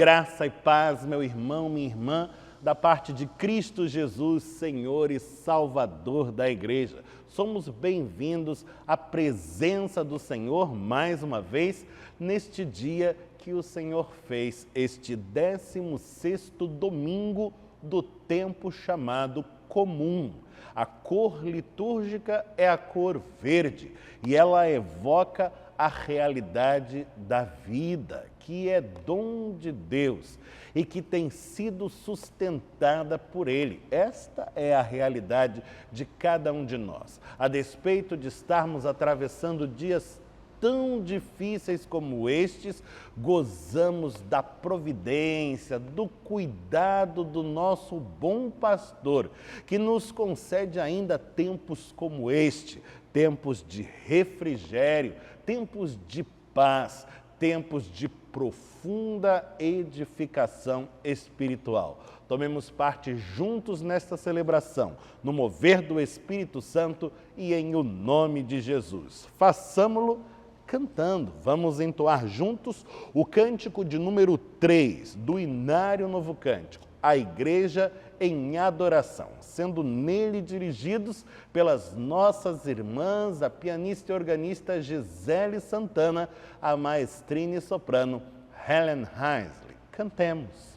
Graça e paz, meu irmão, minha irmã, da parte de Cristo Jesus, Senhor e Salvador da Igreja. Somos bem-vindos à presença do Senhor mais uma vez neste dia que o Senhor fez, este 16º domingo do tempo chamado comum. A cor litúrgica é a cor verde e ela evoca a realidade da vida, que é dom de Deus e que tem sido sustentada por Ele. Esta é a realidade de cada um de nós. A despeito de estarmos atravessando dias tão difíceis como estes, gozamos da providência, do cuidado do nosso bom pastor, que nos concede ainda tempos como este, tempos de refrigério, tempos de paz, tempos de profunda edificação espiritual. Tomemos parte juntos nesta celebração, no mover do Espírito Santo e em o nome de Jesus. Façamo-lo cantando. Vamos entoar juntos o cântico de número 3 do Inário Novo Cântico, a Igreja em Adoração, sendo nele dirigidos pelas nossas irmãs, a pianista e organista Gisele Santana, a maestrina e soprano Helen Heisley. Cantemos.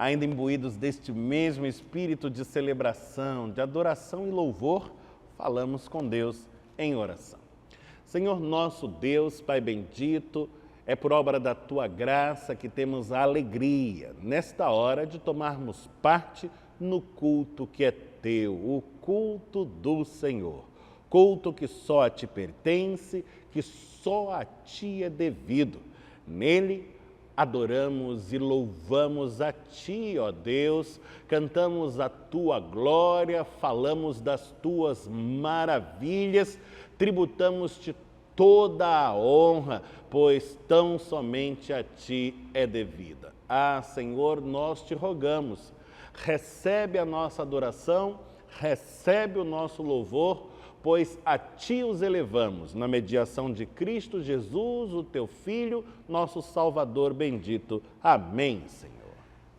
Ainda imbuídos deste mesmo espírito de celebração, de adoração e louvor, falamos com Deus em oração. Senhor nosso Deus, Pai bendito, é por obra da Tua graça que temos a alegria, nesta hora, de tomarmos parte no culto que é Teu, o culto do Senhor. Culto que só a Ti pertence, que só a Ti é devido. Nele, adoramos e louvamos a Ti, ó Deus, cantamos a Tua glória, falamos das Tuas maravilhas, tributamos-te toda a honra, pois tão somente a Ti é devida. Ah, Senhor, nós te rogamos, recebe a nossa adoração, recebe o nosso louvor, pois a Ti os elevamos, na mediação de Cristo Jesus, o Teu Filho, nosso Salvador bendito. Amém, Senhor.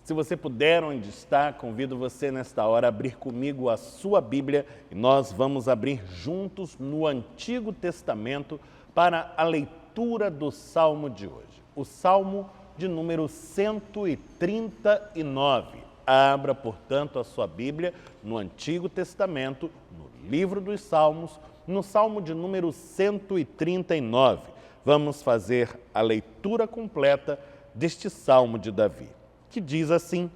Se você puder, onde está, convido você nesta hora a abrir comigo a sua Bíblia e nós vamos abrir juntos no Antigo Testamento para a leitura do Salmo de hoje. O Salmo de número 139. Abra, portanto, a sua Bíblia no Antigo Testamento, no livro dos Salmos, no Salmo de número 139. Vamos fazer a leitura completa deste Salmo de Davi, que diz assim: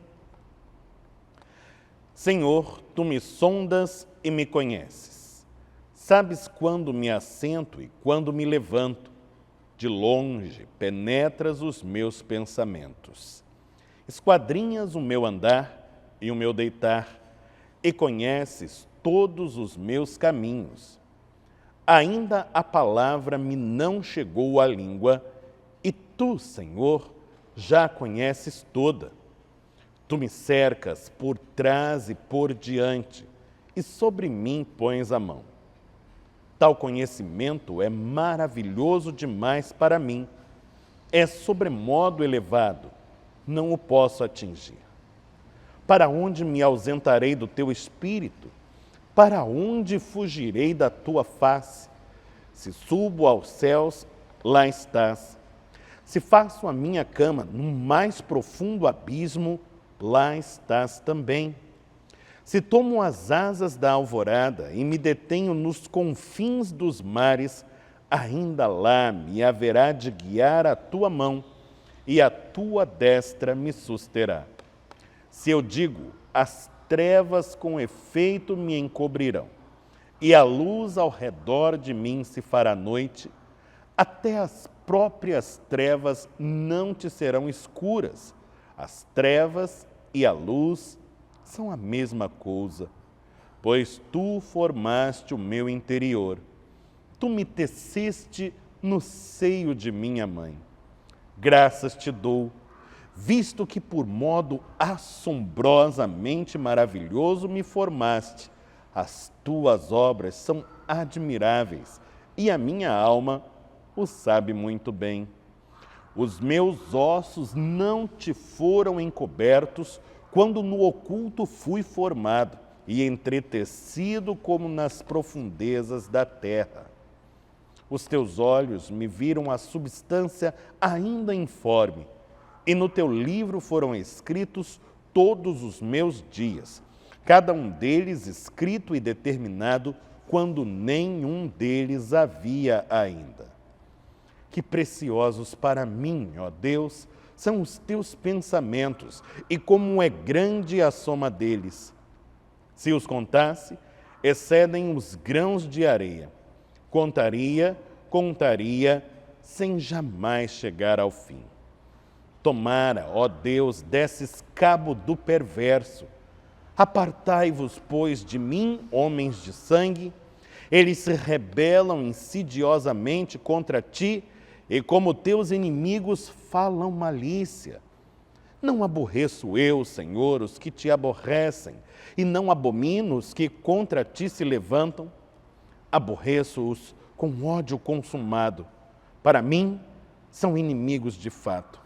Senhor, Tu me sondas e me conheces. Sabes quando me assento e quando me levanto. De longe penetras os meus pensamentos. Esquadrinhas o meu andar e o meu deitar, e conheces todos os meus caminhos. Ainda a palavra me não chegou à língua, e Tu, Senhor, já a conheces toda. Tu me cercas por trás e por diante, e sobre mim pões a mão. Tal conhecimento é maravilhoso demais para mim, é sobremodo elevado, não o posso atingir. Para onde me ausentarei do Teu Espírito? Para onde fugirei da Tua face? Se subo aos céus, lá estás. Se faço a minha cama no mais profundo abismo, lá estás também. Se tomo as asas da alvorada e me detenho nos confins dos mares, ainda lá me haverá de guiar a Tua mão, e a Tua destra me susterá. Se eu digo, as trevas com efeito me encobrirão, e a luz ao redor de mim se fará noite, até as próprias trevas não te serão escuras. As trevas e a luz são a mesma coisa, pois Tu formaste o meu interior. Tu me teceste no seio de minha mãe. Graças te dou, visto que por modo assombrosamente maravilhoso me formaste. As Tuas obras são admiráveis, e a minha alma o sabe muito bem. Os meus ossos não te foram encobertos quando no oculto fui formado e entretecido como nas profundezas da terra. Os Teus olhos me viram a substância ainda informe, e no Teu livro foram escritos todos os meus dias, cada um deles escrito e determinado quando nenhum deles havia ainda. Que preciosos para mim, ó Deus, são os Teus pensamentos, e como é grande a soma deles. Se os contasse, excedem os grãos de areia. Contaria, sem jamais chegar ao fim. Tomara, ó Deus, desses cabo do perverso. Apartai-vos, pois, de mim, homens de sangue. Eles se rebelam insidiosamente contra Ti, e como Teus inimigos falam malícia. Não aborreço eu, Senhor, os que Te aborrecem, e não abomino os que contra Ti se levantam. Aborreço-os com ódio consumado. Para mim, são inimigos de fato.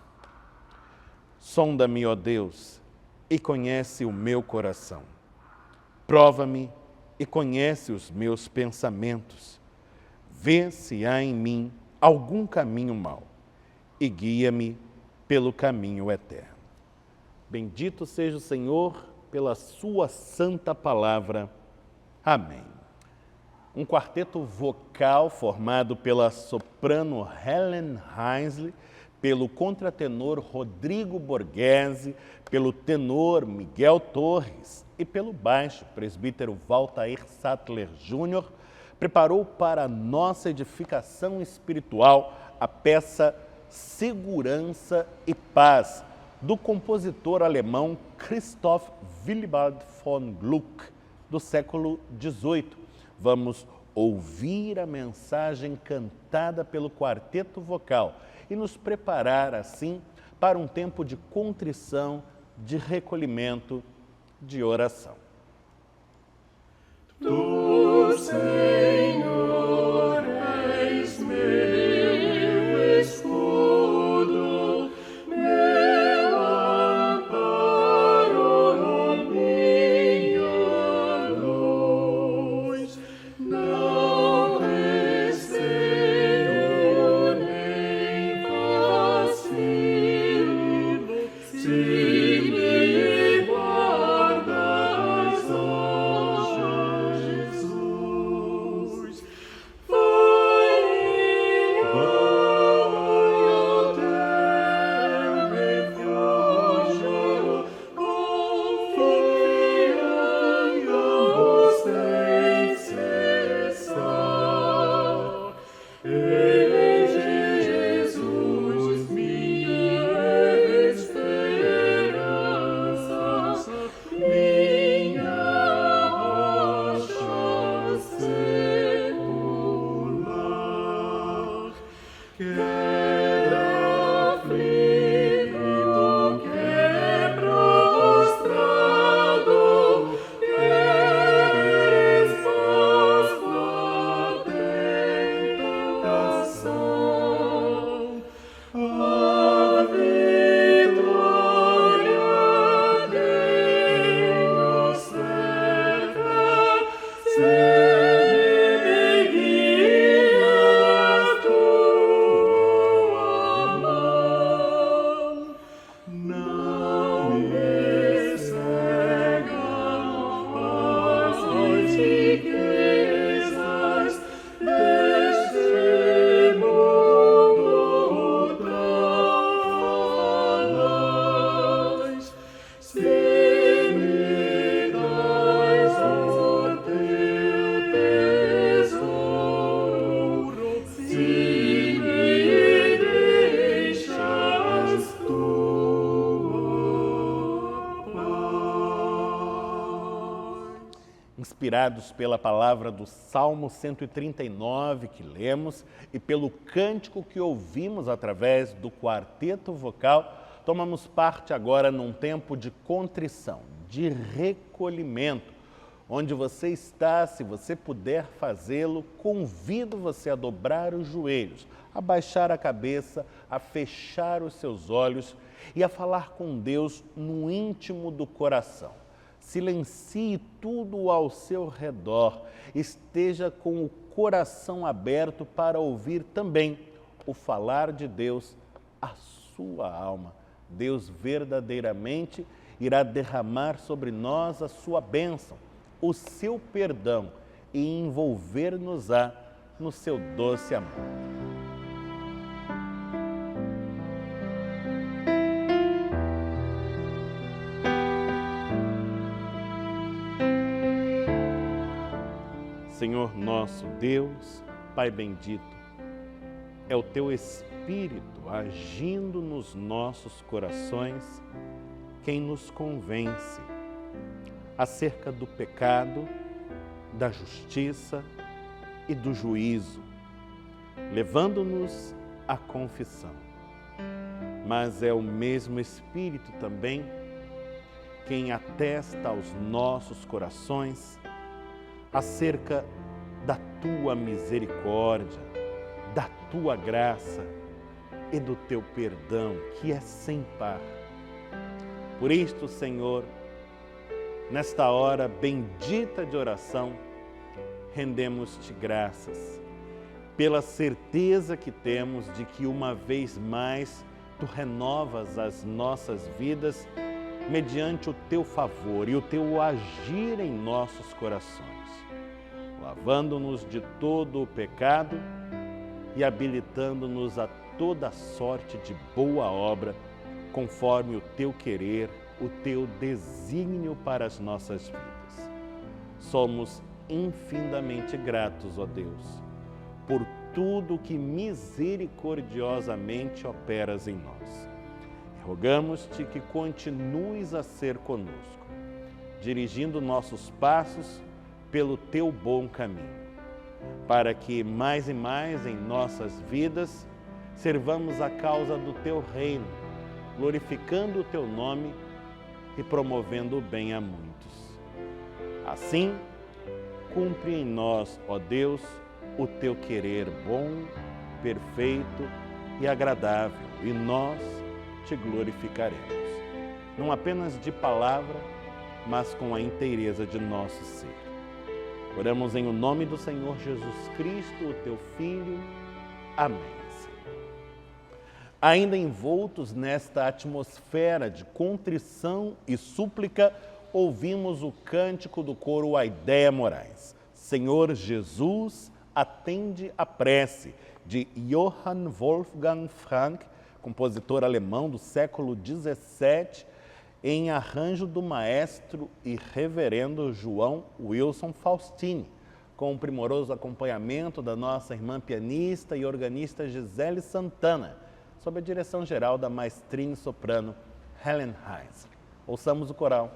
Sonda-me, ó Deus, e conhece o meu coração. Prova-me e conhece os meus pensamentos. Vê se há em mim algum caminho mau e guia-me pelo caminho eterno. Bendito seja o Senhor pela sua santa palavra. Amém. Um quarteto vocal formado pela soprano Helen Heinzle, pelo contratenor Rodrigo Borghese, pelo tenor Miguel Torres e pelo baixo presbítero Waltair Sattler Jr., preparou para nossa edificação espiritual a peça Segurança e Paz, do compositor alemão Christoph Willibald von Gluck, do século XVIII. Vamos ouvir a mensagem cantada pelo quarteto vocal e nos preparar, assim, para um tempo de contrição, de recolhimento, de oração. Tu, Senhor, és meu escudo, meu amparo, minha luz. Não receio nem vacilo, se me guardas, ó Jesus. Vai ao teu refúgio, confiamos sem cessar. Em Jesus, minha esperança, minha rocha secular. Quer aflito, quer prostrado, queres resposta à tentação. A vitória tenho certa, se me guia tua mão. Não me cegam as riquezas deste mundo tão falaz. Se me dás o teu tesouro, se me deixas tua paz. Inspirados pela palavra do Salmo 139 que lemos e pelo cântico que ouvimos através do quarteto vocal, tomamos parte agora num tempo de contrição, de recolhimento. Onde você está, se você puder fazê-lo, convido você a dobrar os joelhos, a baixar a cabeça, a fechar os seus olhos e a falar com Deus no íntimo do coração. Silencie tudo ao seu redor, esteja com o coração aberto para ouvir também o falar de Deus à sua alma. Deus verdadeiramente irá derramar sobre nós a sua bênção, o seu perdão e envolver-nos-á no seu doce amor. Senhor nosso Deus, Pai bendito, é o Teu Espírito agindo nos nossos corações quem nos convence acerca do pecado, da justiça e do juízo, levando-nos à confissão. Mas é o mesmo Espírito também quem atesta aos nossos corações acerca da Tua misericórdia, da Tua graça e do Teu perdão, que é sem par. Por isto, Senhor, nesta hora bendita de oração, rendemos-te graças, pela certeza que temos de que uma vez mais Tu renovas as nossas vidas mediante o Teu favor e o Teu agir em nossos corações, lavando-nos de todo o pecado e habilitando-nos a toda sorte de boa obra, conforme o Teu querer, o Teu desígnio para as nossas vidas. Somos infinitamente gratos, ó Deus, por tudo que misericordiosamente operas em nós. Rogamos-te que continues a ser conosco, dirigindo nossos passos pelo teu bom caminho, para que mais e mais em nossas vidas servamos a causa do teu reino, glorificando o teu nome e promovendo o bem a muitos. Assim, cumpre em nós, ó Deus, o teu querer bom, perfeito e agradável, e nós te glorificaremos, não apenas de palavra, mas com a inteireza de nosso ser. Oramos em o nome do Senhor Jesus Cristo, o teu Filho. Amém. Ainda envoltos nesta atmosfera de contrição e súplica, ouvimos o cântico do coro Aideia Moraes. Senhor Jesus, atende a prece, de Johann Wolfgang Frank, compositor alemão do século XVII, em arranjo do maestro e reverendo João Wilson Faustini, com o primoroso acompanhamento da nossa irmã pianista e organista Gisele Santana, sob a direção geral da maestrina e soprano Helen Heinz. Ouçamos o coral.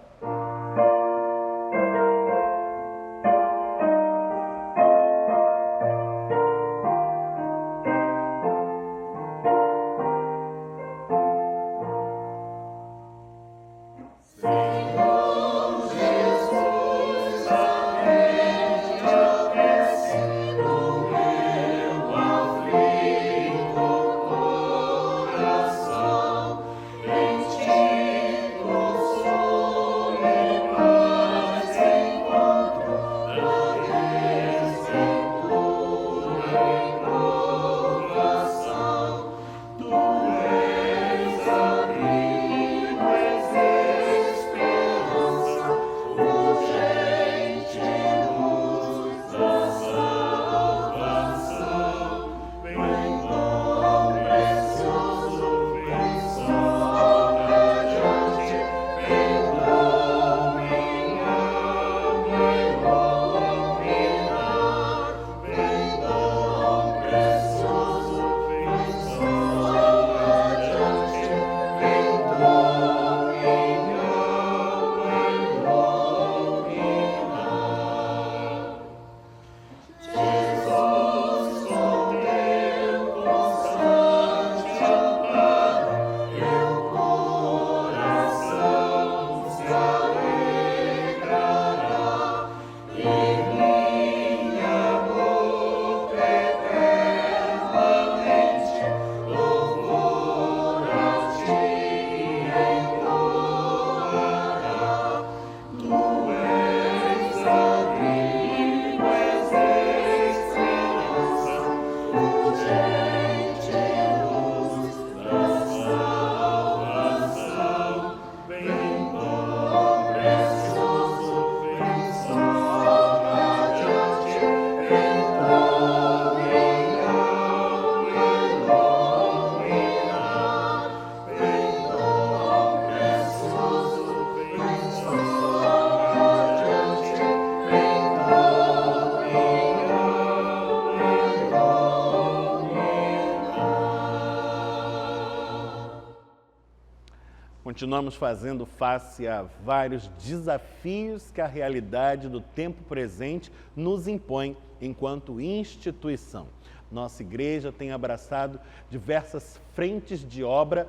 Continuamos fazendo face a vários desafios que a realidade do tempo presente nos impõe enquanto instituição. Nossa igreja tem abraçado diversas frentes de obra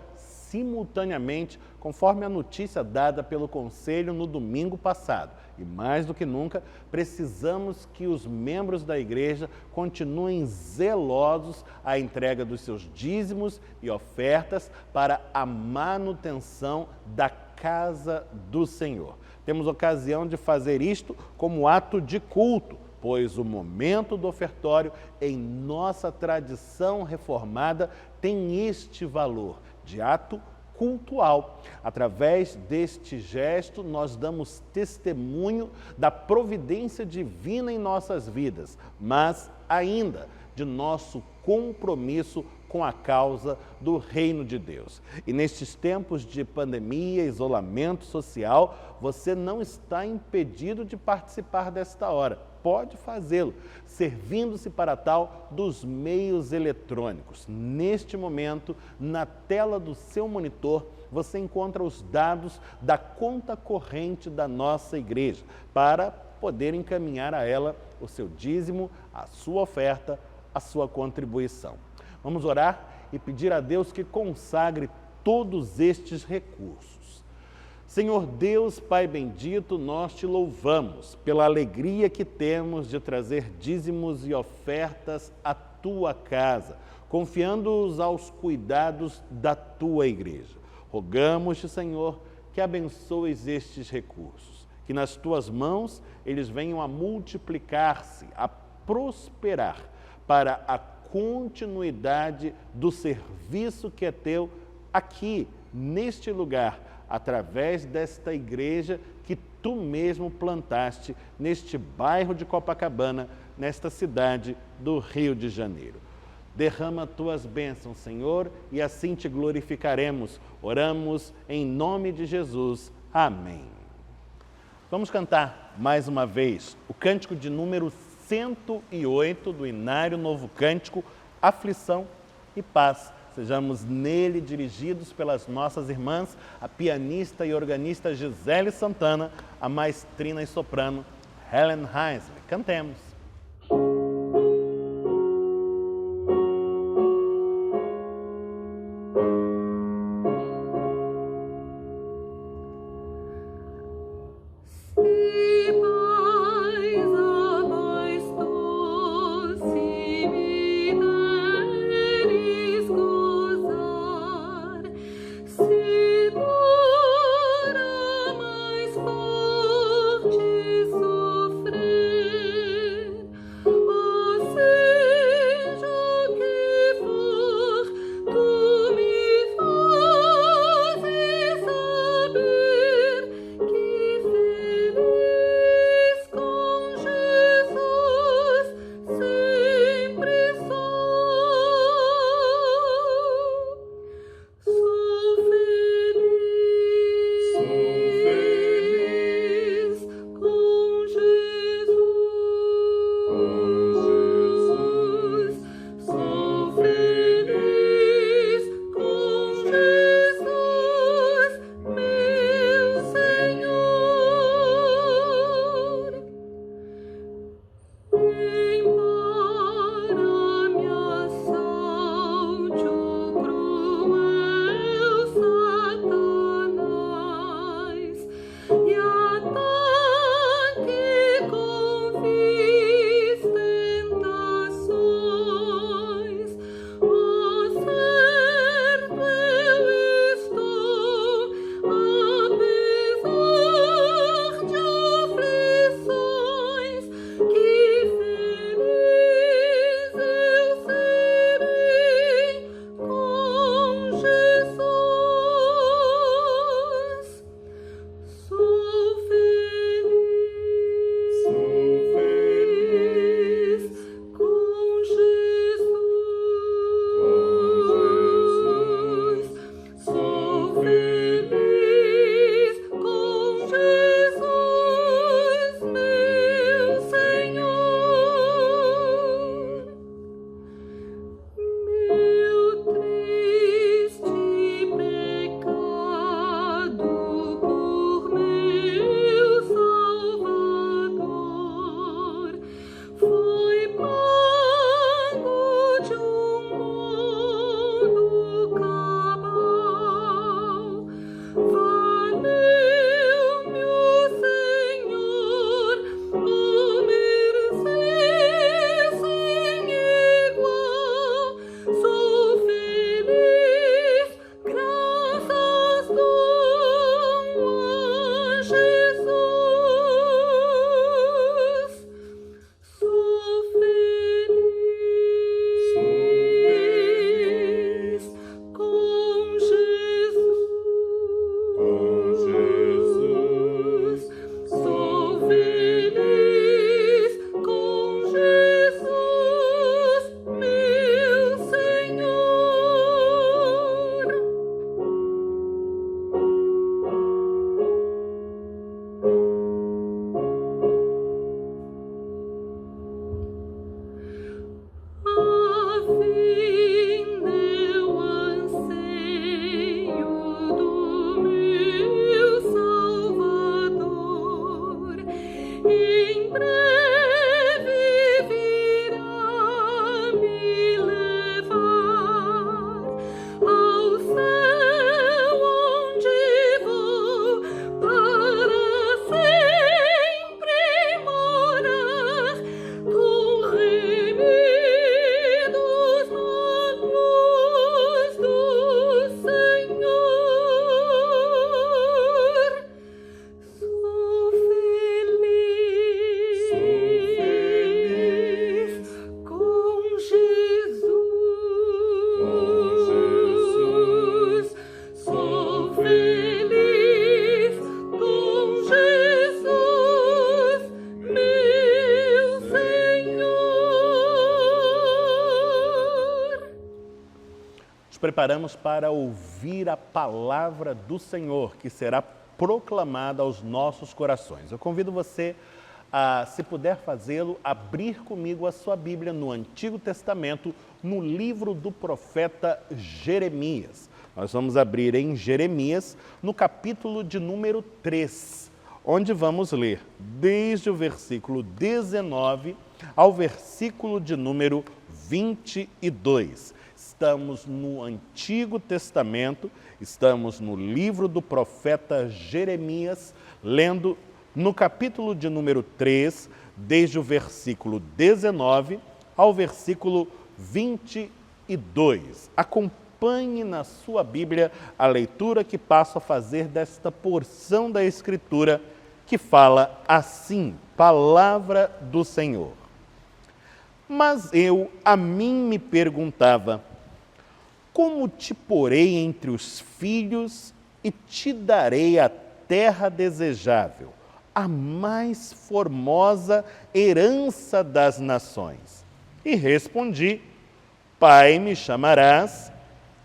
simultaneamente, conforme a notícia dada pelo Conselho no domingo passado. E mais do que nunca, precisamos que os membros da igreja continuem zelosos à entrega dos seus dízimos e ofertas para a manutenção da casa do Senhor. Temos ocasião de fazer isto como ato de culto, pois o momento do ofertório em nossa tradição reformada tem este valor de ato cultual. Através deste gesto, nós damos testemunho da providência divina em nossas vidas, mas ainda de nosso compromisso com a causa do reino de Deus. E nestes tempos de pandemia, isolamento social, você não está impedido de participar desta hora. pode fazê-lo, servindo-se para tal dos meios eletrônicos. Neste momento, na tela do seu monitor, você encontra os dados da conta corrente da nossa igreja, para poder encaminhar a ela o seu dízimo, a sua oferta, a sua contribuição. Vamos orar e pedir a Deus que consagre todos estes recursos. Senhor Deus, Pai bendito, nós te louvamos pela alegria que temos de trazer dízimos e ofertas à tua casa, confiando-os aos cuidados da tua igreja. Rogamos-te, Senhor, que abençoes estes recursos, que nas tuas mãos eles venham a multiplicar-se, a prosperar, para a continuidade do serviço que é teu aqui, neste lugar, através desta igreja que tu mesmo plantaste neste bairro de Copacabana, nesta cidade do Rio de Janeiro. Derrama tuas bênçãos, Senhor, e assim te glorificaremos. Oramos em nome de Jesus. Amém. Vamos cantar mais uma vez o cântico de número 108 do Inário Novo Cântico, Aflição e Paz. Sejamos nele dirigidos pelas nossas irmãs, a pianista e organista Gisele Santana, a maestrina e soprano Helen Heisler. Cantemos. Tu me preparamos para ouvir a palavra do Senhor, que será proclamada aos nossos corações. Eu convido você a, se puder fazê-lo, abrir comigo a sua Bíblia no Antigo Testamento, no livro do profeta Jeremias. Nós vamos abrir em Jeremias, no capítulo de número 3, onde vamos ler desde o versículo 19 ao versículo de número 22. Estamos no Antigo Testamento, estamos no livro do profeta Jeremias, lendo no capítulo de número 3, desde o versículo 19 ao versículo 22. Acompanhe na sua Bíblia a leitura que passo a fazer desta porção da Escritura que fala assim, palavra do Senhor. Mas eu a mim me perguntava, como te porei entre os filhos e te darei a terra desejável, a mais formosa herança das nações? E respondi, Pai me chamarás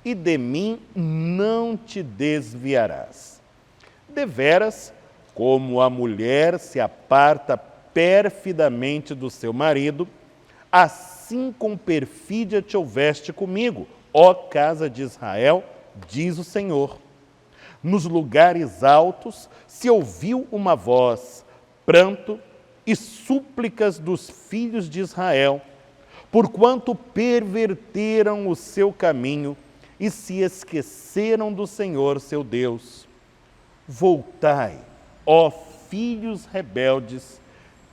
e de mim não te desviarás. Deveras, como a mulher se aparta perfidamente do seu marido, assim com perfídia te houveste comigo, ó casa de Israel, diz o Senhor. Nos lugares altos se ouviu uma voz, pranto e súplicas dos filhos de Israel, porquanto perverteram o seu caminho e se esqueceram do Senhor seu Deus. Voltai, ó filhos rebeldes,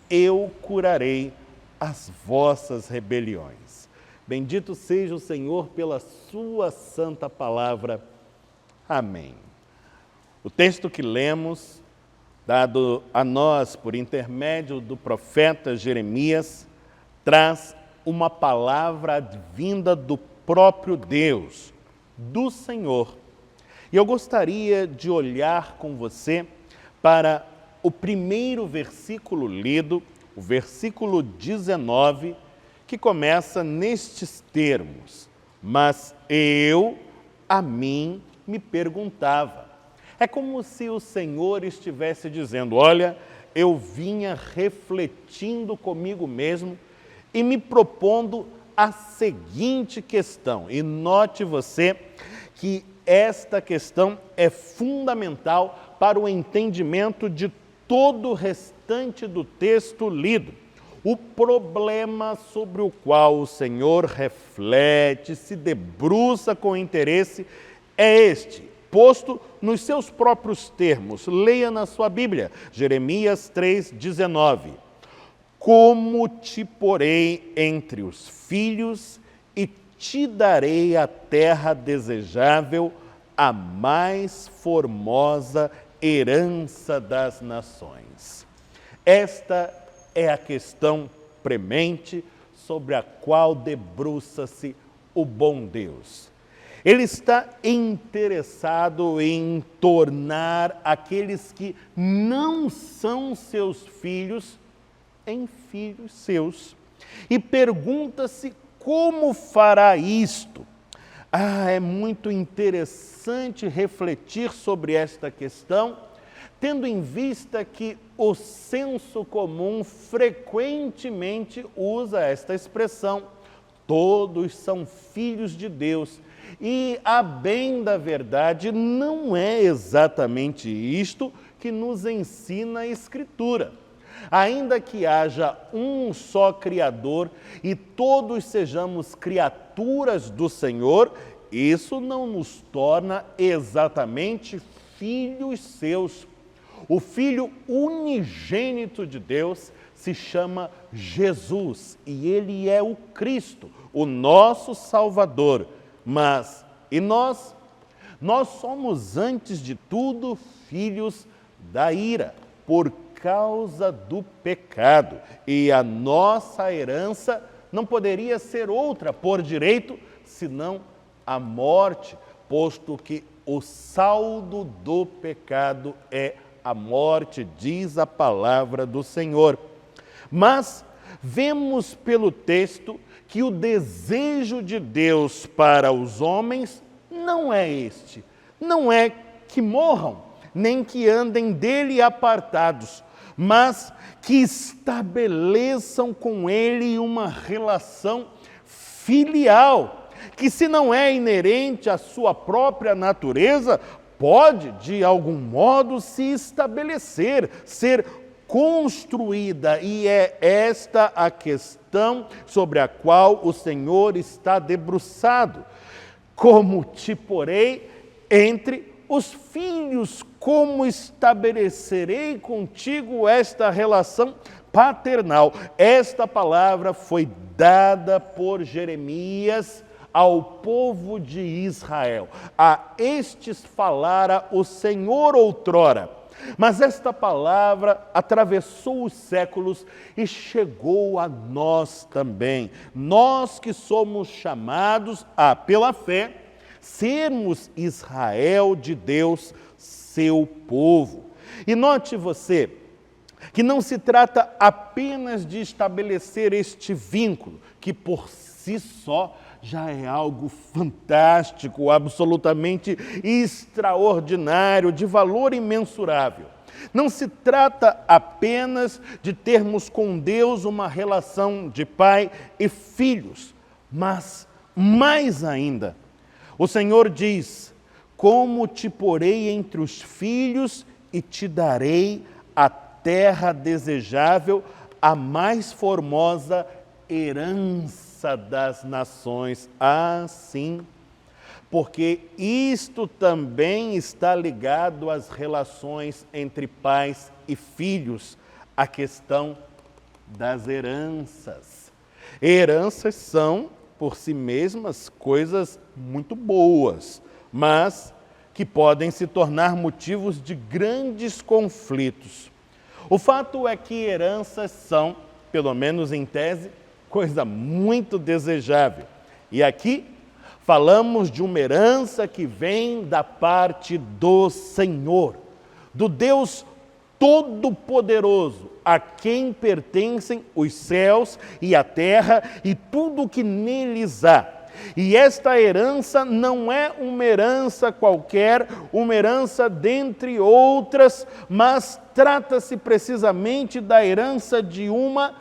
eu curarei as vossas rebeliões. Bendito seja o Senhor pela sua santa palavra. Amém. O texto que lemos, dado a nós por intermédio do profeta Jeremias, traz uma palavra vinda do próprio Deus, do Senhor. E eu gostaria de olhar com você para o primeiro versículo lido, o versículo 19, que começa nestes termos, mas eu a mim me perguntava. É como se o Senhor estivesse dizendo, olha, eu vinha refletindo comigo mesmo e me propondo a seguinte questão. E note você que esta questão é fundamental para o entendimento de todo o restante do texto lido. O problema sobre o qual o Senhor reflete, se debruça com interesse, é este, posto nos seus próprios termos. Leia na sua Bíblia, Jeremias 3,19. Como te porei entre os filhos e te darei a terra desejável, a mais formosa herança das nações. Esta é a questão premente sobre a qual debruça-se o bom Deus. Ele está interessado em tornar aqueles que não são seus filhos em filhos seus. E pergunta-se como fará isto. É muito interessante refletir sobre esta questão, tendo em vista que o senso comum frequentemente usa esta expressão. Todos são filhos de Deus. E, a bem da verdade, não é exatamente isto que nos ensina a Escritura. Ainda que haja um só Criador e todos sejamos criaturas do Senhor, isso não nos torna exatamente filhos seus. O Filho unigênito de Deus se chama Jesus e Ele é o Cristo, o nosso Salvador. Mas, e nós? Nós somos, antes de tudo, filhos da ira, por causa do pecado. E a nossa herança não poderia ser outra por direito, senão a morte, posto que o saldo do pecado é a morte, diz a palavra do Senhor. Mas vemos pelo texto que o desejo de Deus para os homens não é este. Não é que morram, nem que andem dele apartados, mas que estabeleçam com ele uma relação filial, que se não é inerente à sua própria natureza, pode, de algum modo, se estabelecer, ser construída, e é esta a questão sobre a qual o Senhor está debruçado. Como te porei entre os filhos, como estabelecerei contigo esta relação paternal. Esta palavra foi dada por Jeremias ao povo de Israel. A estes falara o Senhor outrora. Mas esta palavra atravessou os séculos e chegou a nós também. Nós que somos chamados a, pela fé, sermos Israel de Deus, seu povo. E note você que não se trata apenas de estabelecer este vínculo, que por si só já é algo fantástico, absolutamente extraordinário, de valor imensurável. Não se trata apenas de termos com Deus uma relação de pai e filhos, mas mais ainda, o Senhor diz: como te porei entre os filhos e te darei a terra desejável, a mais formosa herança das nações. Sim, porque isto também está ligado às relações entre pais e filhos, a questão das heranças. Heranças são, por si mesmas, coisas muito boas, mas que podem se tornar motivos de grandes conflitos. O fato é que heranças são, pelo menos em tese, coisa muito desejável. E aqui falamos de uma herança que vem da parte do Senhor, do Deus Todo-Poderoso, a quem pertencem os céus e a terra e tudo o que neles há. E esta herança não é uma herança qualquer, uma herança dentre outras, mas trata-se precisamente da herança de uma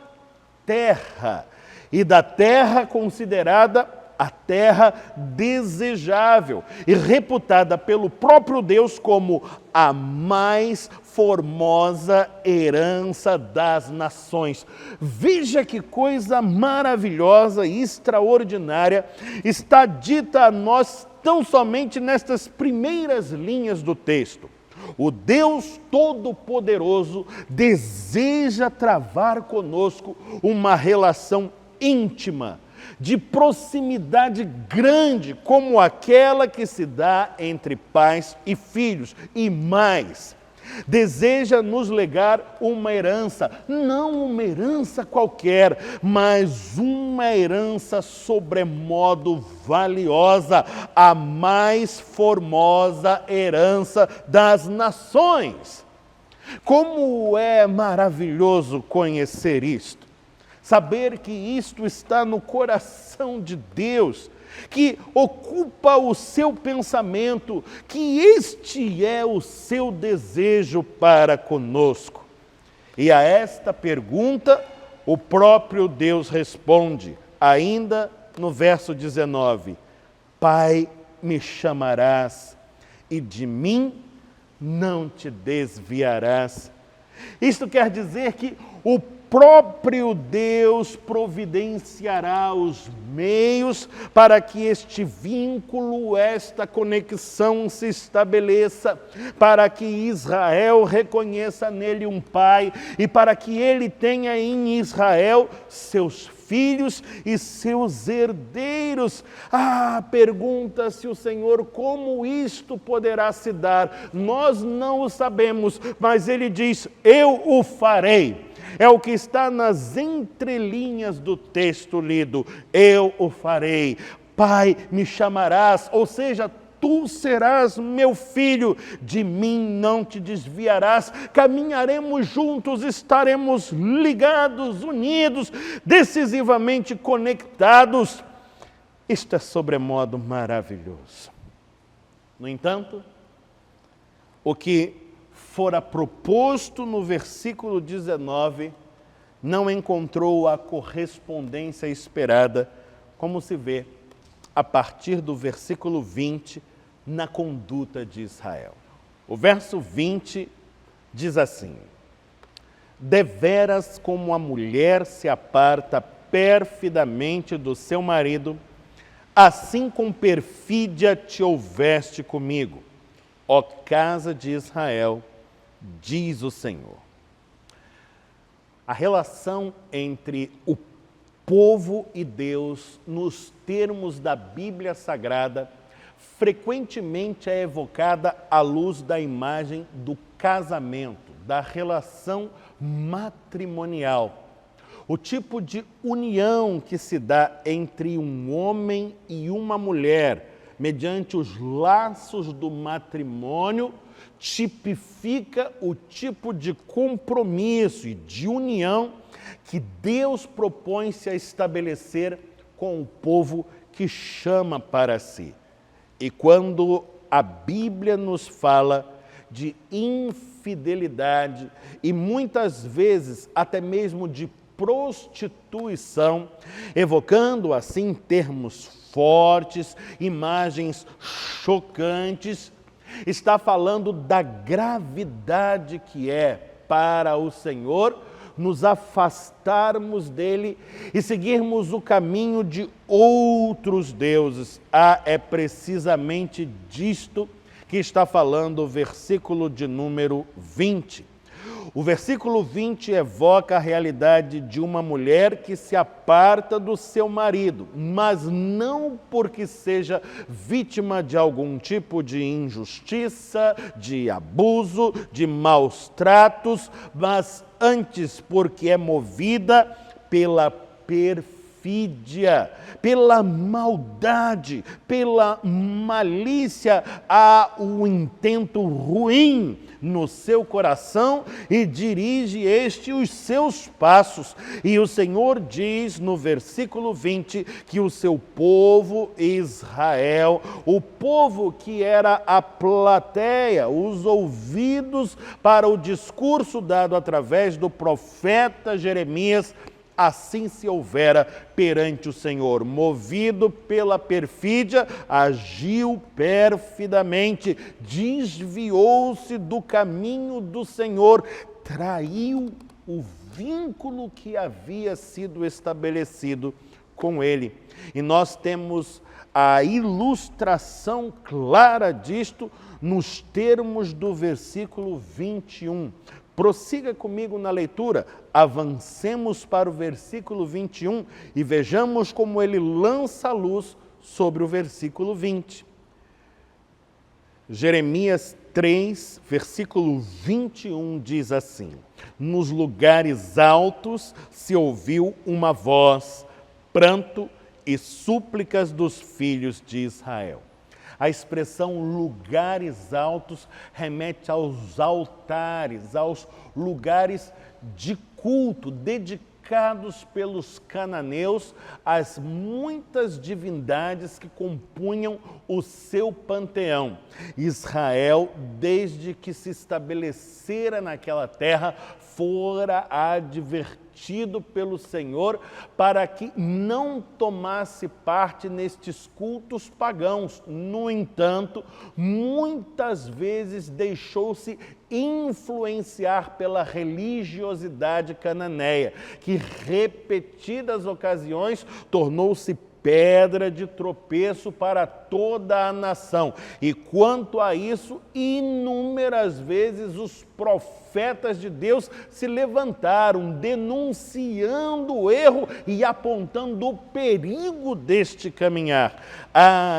terra, e da terra considerada a terra desejável e reputada pelo próprio Deus como a mais formosa herança das nações. Veja que coisa maravilhosa e extraordinária está dita a nós tão somente nestas primeiras linhas do texto. O Deus Todo-Poderoso deseja travar conosco uma relação íntima, de proximidade grande, como aquela que se dá entre pais e filhos, e mais, deseja nos legar uma herança, não uma herança qualquer, mas uma herança sobremodo valiosa, a mais formosa herança das nações. Como é maravilhoso conhecer isto, saber que isto está no coração de Deus, que ocupa o seu pensamento, que este é o seu desejo para conosco. E a esta pergunta, o próprio Deus responde, ainda no verso 19: Pai me chamarás, e de mim não te desviarás. Isto quer dizer que o próprio Deus providenciará os meios para que este vínculo, esta conexão se estabeleça, para que Israel reconheça nele um pai e para que ele tenha em Israel seus filhos e seus herdeiros. Pergunta-se o Senhor como isto poderá se dar. Nós não o sabemos, mas ele diz: eu o farei. É o que está nas entrelinhas do texto lido. Eu o farei. Pai, me chamarás, ou seja, tu serás meu filho, de mim não te desviarás, caminharemos juntos, estaremos ligados, unidos, decisivamente conectados. Isto é sobremodo maravilhoso. No entanto, o que fora proposto no versículo 19 não encontrou a correspondência esperada, como se vê a partir do versículo 20, na conduta de Israel. O verso 20 diz assim: deveras como a mulher se aparta perfidamente do seu marido, assim com perfídia te houveste comigo, ó casa de Israel, diz o Senhor. A relação entre o povo e Deus, nos termos da Bíblia Sagrada, frequentemente é evocada à luz da imagem do casamento, da relação matrimonial. O tipo de união que se dá entre um homem e uma mulher, mediante os laços do matrimônio, tipifica o tipo de compromisso e de união que Deus propõe-se a estabelecer com o povo que chama para si. E quando a Bíblia nos fala de infidelidade e muitas vezes até mesmo de prostituição, evocando assim termos fortes, imagens chocantes, está falando da gravidade que é para o Senhor nos afastarmos dele e seguirmos o caminho de outros deuses. É precisamente disto que está falando o versículo de número 20. O versículo 20 evoca a realidade de uma mulher que se aparta do seu marido, mas não porque seja vítima de algum tipo de injustiça, de abuso, de maus tratos, mas antes porque é movida pela perfídia, pela maldade, pela malícia, há um intento ruim no seu coração e dirige este os seus passos. E o Senhor diz no versículo 20 que o seu povo Israel, o povo que era a plateia, os ouvidos para o discurso dado através do profeta Jeremias, assim se houvera perante o Senhor, movido pela perfídia, agiu perfidamente, desviou-se do caminho do Senhor, traiu o vínculo que havia sido estabelecido com ele. E nós temos a ilustração clara disto nos termos do versículo 21. Prossiga comigo na leitura, avancemos para o versículo 21 e vejamos como ele lança a luz sobre o versículo 20. Jeremias 3, versículo 21 diz assim: nos lugares altos se ouviu uma voz, pranto e súplicas dos filhos de Israel. A expressão lugares altos remete aos altares, aos lugares de culto dedicados pelos cananeus às muitas divindades que compunham o seu panteão. Israel, desde que se estabelecera naquela terra, fora advertido pelo Senhor para que não tomasse parte nestes cultos pagãos. No entanto, muitas vezes deixou-se influenciar pela religiosidade cananeia, que repetidas ocasiões tornou-se pedra de tropeço para toda a nação. E quanto a isso, inúmeras vezes os profetas de Deus se levantaram, denunciando o erro e apontando o perigo deste caminhar.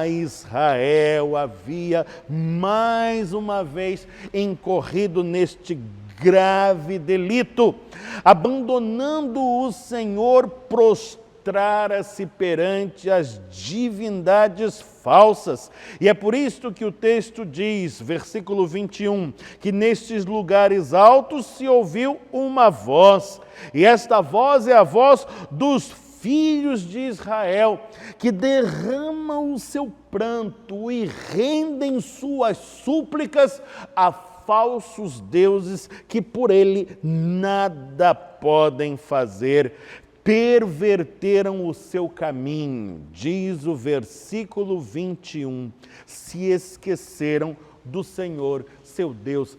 Israel havia mais uma vez incorrido neste grave delito, abandonando o Senhor, prostrara-se perante as divindades falsas. E é por isto que o texto diz, versículo 21, que nestes lugares altos se ouviu uma voz, e esta voz é a voz dos filhos de Israel, que derramam o seu pranto e rendem suas súplicas a falsos deuses que por ele nada podem fazer. Perverteram o seu caminho, diz o versículo 21, se esqueceram do Senhor, seu Deus.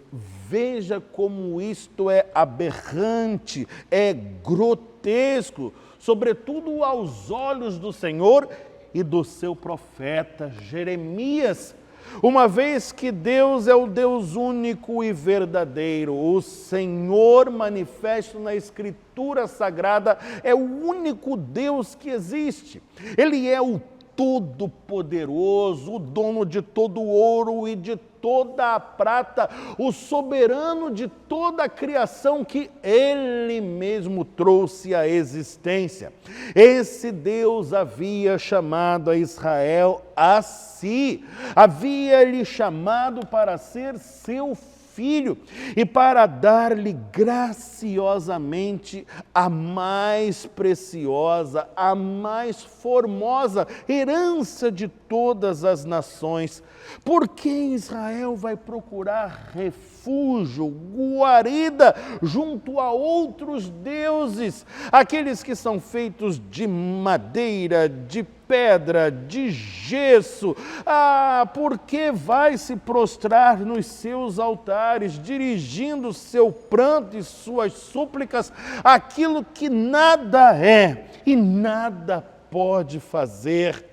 Veja como isto é aberrante, é grotesco, sobretudo aos olhos do Senhor e do seu profeta Jeremias. Uma vez que Deus é o Deus único e verdadeiro, o Senhor manifesto na Escritura Sagrada é o único Deus que existe. Ele é o Todo-Poderoso, o dono de todo o ouro e de toda a prata, o soberano de toda a criação que Ele mesmo trouxe à existência. Esse Deus havia chamado a Israel a si, havia-lhe chamado para ser seu filho e para dar-lhe graciosamente a mais preciosa, a mais formosa herança de todas as nações. Por que Israel vai procurar refúgio, guarida junto a outros deuses, aqueles que são feitos de madeira, de pedra, de gesso? Por que vai se prostrar nos seus altares, dirigindo seu pranto e suas súplicas àquilo que nada é e nada pode fazer?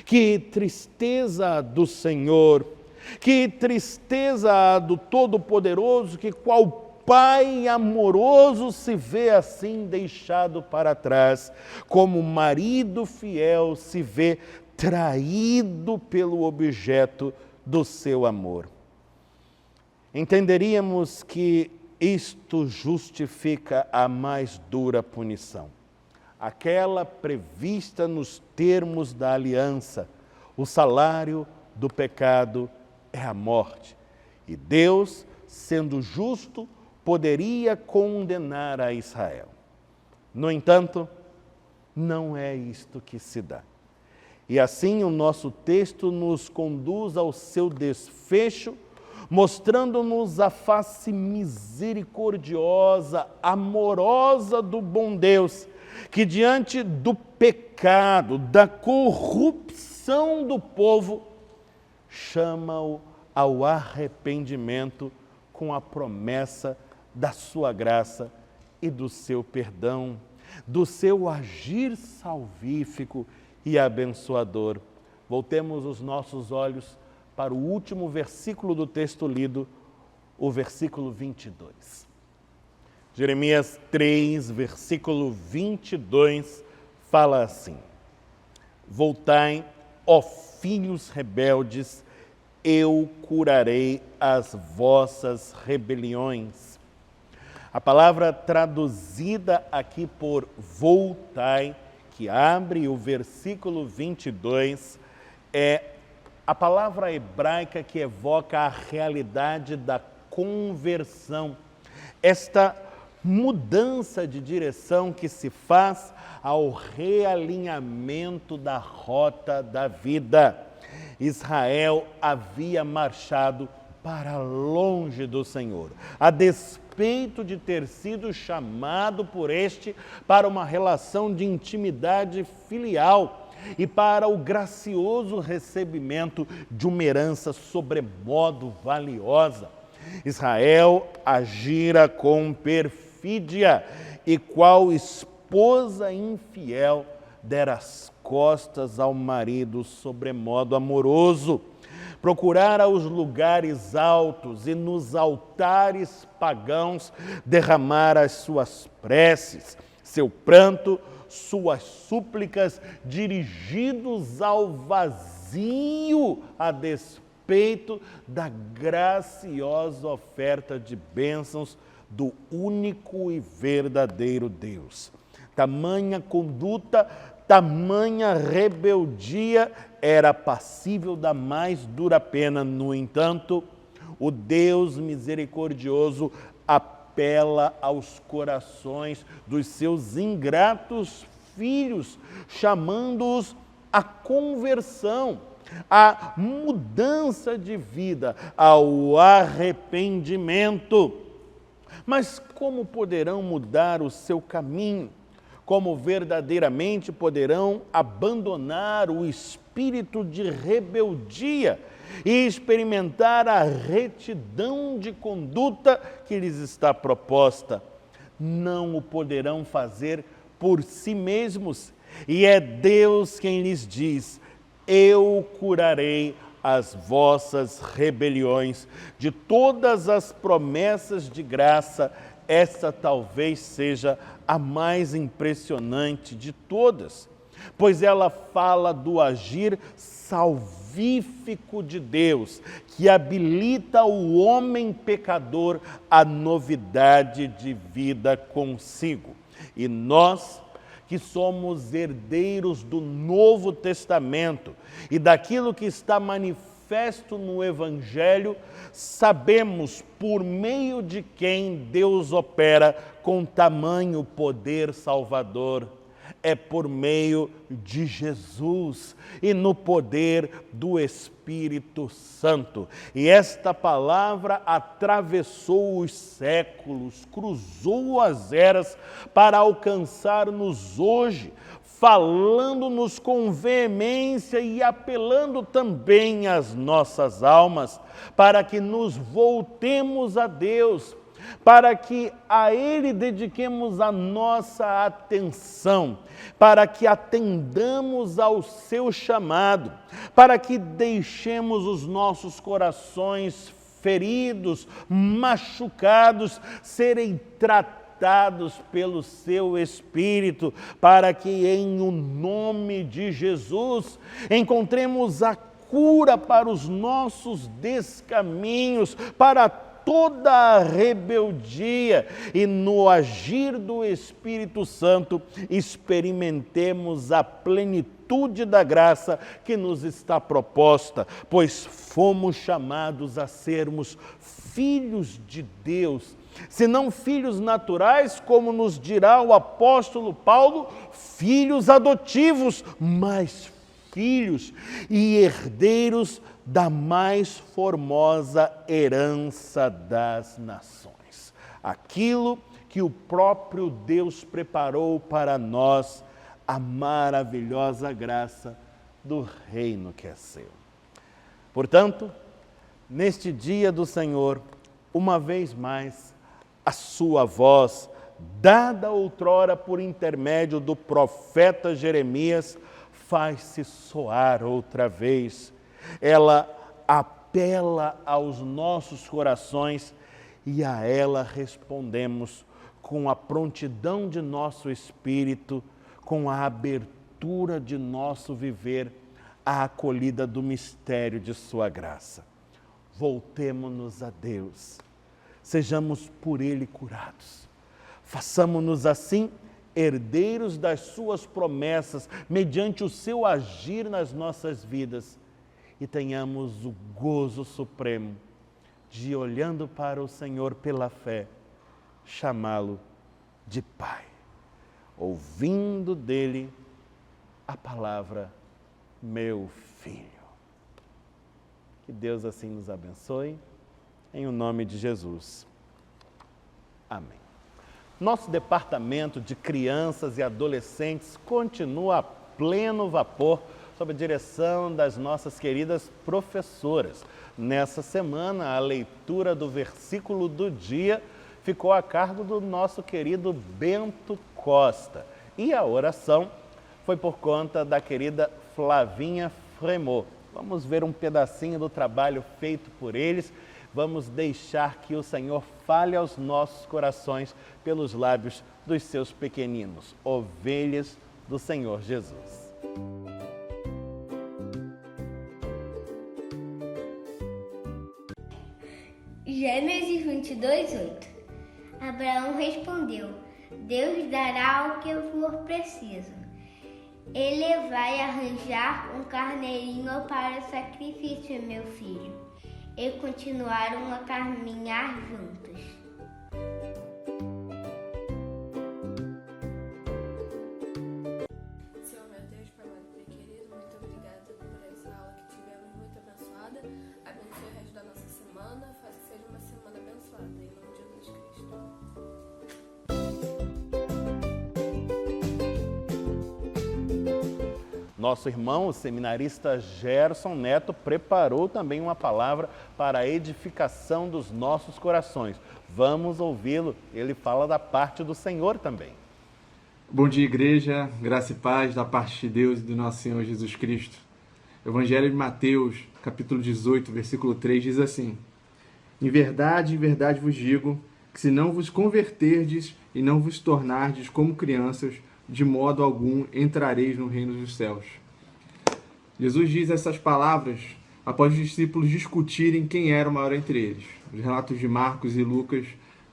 Que tristeza do Senhor, que tristeza do Todo-Poderoso, que qual Pai amoroso se vê assim deixado para trás, como marido fiel se vê traído pelo objeto do seu amor. Entenderíamos que isto justifica a mais dura punição, aquela prevista nos termos da aliança. O salário do pecado é a morte. E Deus, sendo justo, poderia condenar a Israel. No entanto, não é isto que se dá. E assim o nosso texto nos conduz ao seu desfecho, mostrando-nos a face misericordiosa, amorosa do bom Deus, que diante do pecado, da corrupção do povo, chama-o ao arrependimento com a promessa da sua graça e do seu perdão, do seu agir salvífico e abençoador. Voltemos os nossos olhos para o último versículo do texto lido, o versículo 22. Jeremias 3, versículo 22, fala assim: Voltai, ó filhos rebeldes, eu curarei as vossas rebeliões. A palavra traduzida aqui por voltai, que abre o versículo 22, é a palavra hebraica que evoca a realidade da conversão. Esta mudança de direção que se faz ao realinhamento da rota da vida. Israel havia marchado para longe do Senhor, a despeito de ter sido chamado por este para uma relação de intimidade filial e para o gracioso recebimento de uma herança sobremodo valiosa. Israel agira com perfídia e qual esposa infiel dera as costas ao marido sobremodo amoroso. Procurara os lugares altos e nos altares pagãos derramar as suas preces, seu pranto, suas súplicas dirigidos ao vazio a despeito da graciosa oferta de bênçãos do único e verdadeiro Deus. Tamanha conduta, tamanha rebeldia era passível da mais dura pena. No entanto, o Deus misericordioso apela aos corações dos seus ingratos filhos, chamando-os à conversão, à mudança de vida, ao arrependimento. Mas como poderão mudar o seu caminho? Como verdadeiramente poderão abandonar o espírito de rebeldia e experimentar a retidão de conduta que lhes está proposta? Não o poderão fazer por si mesmos, e é Deus quem lhes diz: eu curarei as vossas rebeliões. De todas as promessas de graça, essa talvez seja a mais impressionante de todas, pois ela fala do agir salvífico de Deus, que habilita o homem pecador à novidade de vida consigo. E nós, que somos herdeiros do Novo Testamento e daquilo que está manifesto no Evangelho, sabemos por meio de quem Deus opera com tamanho poder salvador. É por meio de Jesus e no poder do Espírito Santo. E esta palavra atravessou os séculos, cruzou as eras para alcançar-nos hoje, falando-nos com veemência e apelando também às nossas almas, para que nos voltemos a Deus, para que a Ele dediquemos a nossa atenção, para que atendamos ao seu chamado, para que deixemos os nossos corações feridos, machucados, serem tratados pelo seu Espírito, para que em o nome de Jesus encontremos a cura para os nossos descaminhos, para toda a rebeldia, e no agir do Espírito Santo experimentemos a plenitude da graça que nos está proposta, pois fomos chamados a sermos filhos de Deus, se não filhos naturais, como nos dirá o apóstolo Paulo, filhos adotivos, mas filhos e herdeiros da mais formosa herança das nações. Aquilo que o próprio Deus preparou para nós, a maravilhosa graça do reino que é seu. Portanto, neste dia do Senhor, uma vez mais, a sua voz, dada outrora por intermédio do profeta Jeremias, faz-se soar outra vez. Ela apela aos nossos corações e a ela respondemos com a prontidão de nosso espírito, com a abertura de nosso viver, à acolhida do mistério de sua graça. Voltemo-nos a Deus, sejamos por Ele curados, façamo-nos assim herdeiros das suas promessas, mediante o seu agir nas nossas vidas, e tenhamos o gozo supremo de, olhando para o Senhor pela fé, chamá-lo de Pai, ouvindo dele a palavra meu filho. Que Deus assim nos abençoe, em o nome de Jesus. Amém. Nosso departamento de crianças e adolescentes continua a pleno vapor, sob a direção das nossas queridas professoras. Nessa semana, a leitura do versículo do dia ficou a cargo do nosso querido Bento Costa. E a oração foi por conta da querida Flavinha Fremot. Vamos ver um pedacinho do trabalho feito por eles. Vamos deixar que o Senhor fale aos nossos corações pelos lábios dos seus pequeninos, ovelhas do Senhor Jesus. Gênesis 22:8. Abraão respondeu: Deus dará o que eu for preciso. Ele vai arranjar um carneirinho para o sacrifício, meu filho. E continuaram a caminhar juntos. Nosso irmão, o seminarista Gerson Neto, preparou também uma palavra para a edificação dos nossos corações. Vamos ouvi-lo, ele fala da parte do Senhor também. Bom dia, igreja, graça e paz da parte de Deus e do nosso Senhor Jesus Cristo. Evangelho de Mateus, capítulo 18, versículo 3, diz assim: em verdade vos digo, que se não vos converterdes e não vos tornardes como crianças, de modo algum entrareis no reino dos céus. Jesus diz essas palavras após os discípulos discutirem quem era o maior entre eles. Os relatos de Marcos e Lucas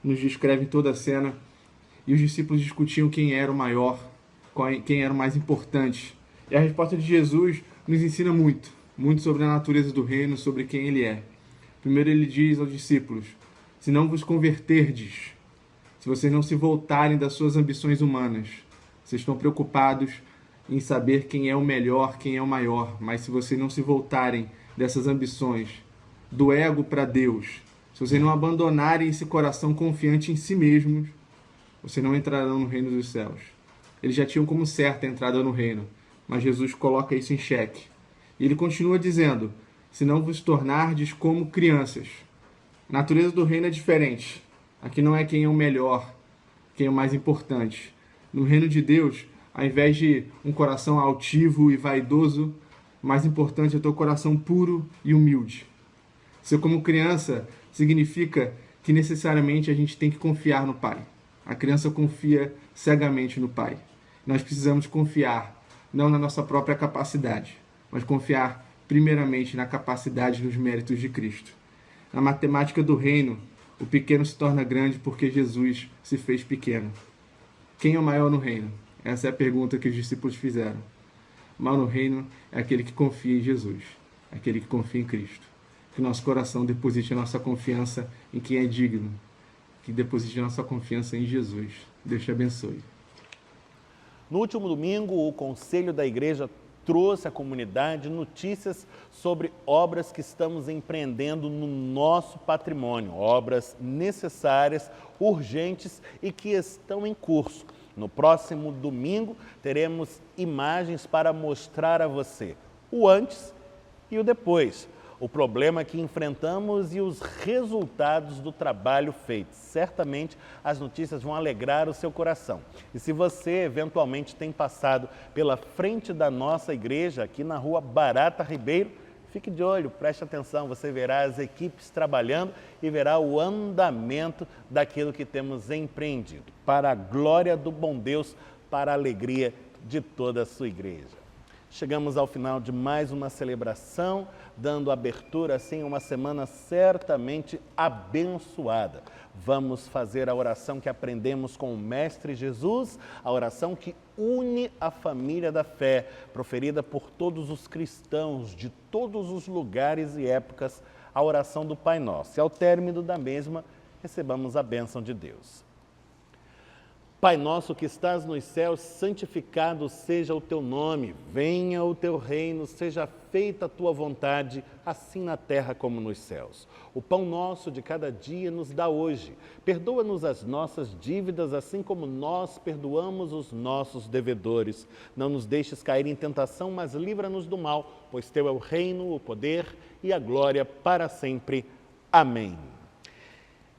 nos descrevem toda a cena, e os discípulos discutiam quem era o maior, quem era o mais importante. E a resposta de Jesus nos ensina muito sobre a natureza do reino, sobre quem ele é. Primeiro ele diz aos discípulos: se não vos converterdes, se vocês não se voltarem das suas ambições humanas, vocês estão preocupados em saber quem é o melhor, quem é o maior, mas se vocês não se voltarem dessas ambições, do ego para Deus, se vocês não abandonarem esse coração confiante em si mesmos, vocês não entrarão no reino dos céus. Eles já tinham como certa a entrada no reino, mas Jesus coloca isso em xeque. E ele continua dizendo: se não vos tornardes como crianças. A natureza do reino é diferente. Aqui não é quem é o melhor, quem é o mais importante. No reino de Deus, ao invés de um coração altivo e vaidoso, o mais importante é o teu coração puro e humilde. Ser como criança significa que necessariamente a gente tem que confiar no Pai. A criança confia cegamente no Pai. Nós precisamos confiar, não na nossa própria capacidade, mas confiar primeiramente na capacidade e nos méritos de Cristo. Na matemática do reino, o pequeno se torna grande porque Jesus se fez pequeno. Quem é o maior no reino? Essa é a pergunta que os discípulos fizeram. O maior no reino é aquele que confia em Jesus, aquele que confia em Cristo. Que nosso coração deposite a nossa confiança em quem é digno, que deposite a nossa confiança em Jesus. Deus te abençoe. No último domingo, o Conselho da Igreja trouxe à comunidade notícias sobre obras que estamos empreendendo no nosso patrimônio, obras necessárias, urgentes e que estão em curso. No próximo domingo, teremos imagens para mostrar a você o antes e o depois, o problema que enfrentamos e os resultados do trabalho feito. Certamente as notícias vão alegrar o seu coração. E se você eventualmente tem passado pela frente da nossa igreja, aqui na rua Barata Ribeiro, fique de olho, preste atenção, você verá as equipes trabalhando e verá o andamento daquilo que temos empreendido. Para a glória do bom Deus, para a alegria de toda a sua igreja. Chegamos ao final de mais uma celebração, dando abertura assim a uma semana certamente abençoada. Vamos fazer a oração que aprendemos com o Mestre Jesus, a oração que une a família da fé, proferida por todos os cristãos de todos os lugares e épocas, a oração do Pai Nosso. E ao término da mesma, recebamos a bênção de Deus. Pai nosso que estás nos céus, santificado seja o teu nome, venha o teu reino, seja feita a tua vontade, assim na terra como nos céus. O pão nosso de cada dia nos dá hoje. Perdoa-nos as nossas dívidas, assim como nós perdoamos os nossos devedores. Não nos deixes cair em tentação, mas livra-nos do mal, pois teu é o reino, o poder e a glória para sempre. Amém.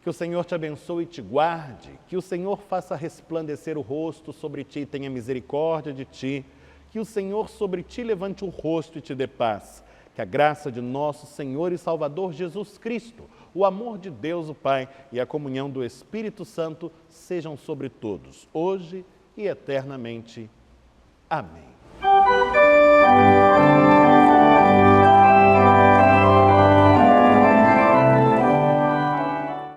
Que o Senhor te abençoe e te guarde, que o Senhor faça resplandecer o rosto sobre ti e tenha misericórdia de ti, que o Senhor sobre ti levante o rosto e te dê paz, que a graça de nosso Senhor e Salvador Jesus Cristo, o amor de Deus o Pai e a comunhão do Espírito Santo sejam sobre todos, hoje e eternamente. Amém.